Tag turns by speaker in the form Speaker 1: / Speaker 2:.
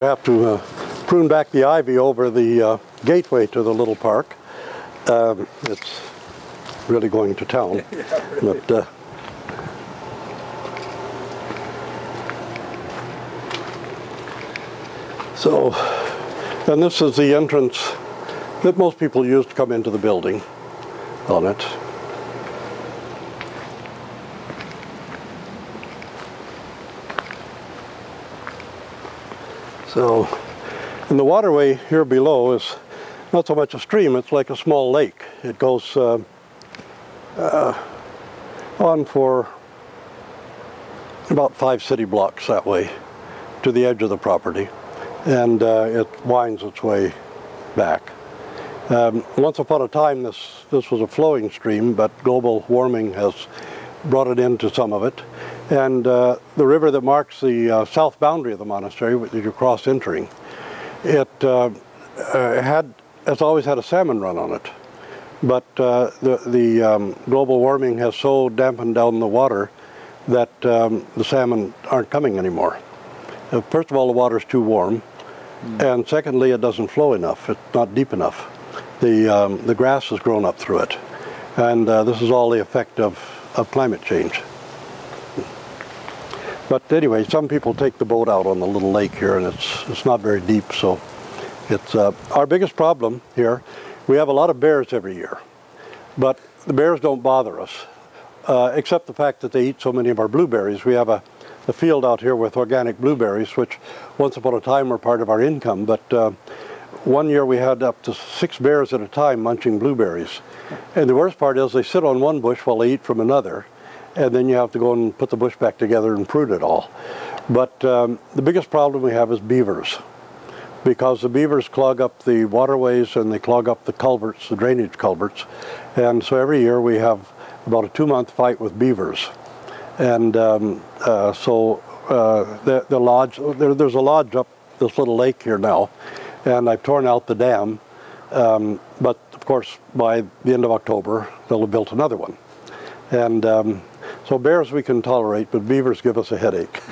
Speaker 1: I have to prune back the ivy over the gateway to the little park. It's really going to town. But, so, and this is the entrance that most people use to come into the building on it. So, and the waterway here below is not so much a stream, it's like a small lake. It goes on for about 5 city blocks that way to the edge of the property, and it winds its way back. Once upon a time this was a flowing stream, but global warming has brought it into some of it. And the river that marks the south boundary of the monastery, which you cross entering, it has always had a salmon run on it. But the global warming has so dampened down the water that the salmon aren't coming anymore. First of all, the water's too warm, and secondly, it doesn't flow enough. It's not deep enough. The grass has grown up through it, and this is all the effect of climate change. But anyway, some people take the boat out on the little lake here, and it's not very deep, so it's our biggest problem here. We have a lot of bears every year, but the bears don't bother us, except the fact that they eat so many of our blueberries. We have a field out here with organic blueberries, which once upon a time were part of our income, but one year we had up to 6 bears at a time munching blueberries. And the worst part is they sit on one bush while they eat from another, and then you have to go and put the bush back together and prune it all. But the biggest problem we have is beavers, because the beavers clog up the waterways and they clog up the culverts, the drainage culverts. And so every year we have about a 2-month fight with beavers. And there's a lodge up this little lake here now, and I've torn out the dam. But of course, by the end of October, they'll have built another one. And so bears we can tolerate, but beavers give us a headache.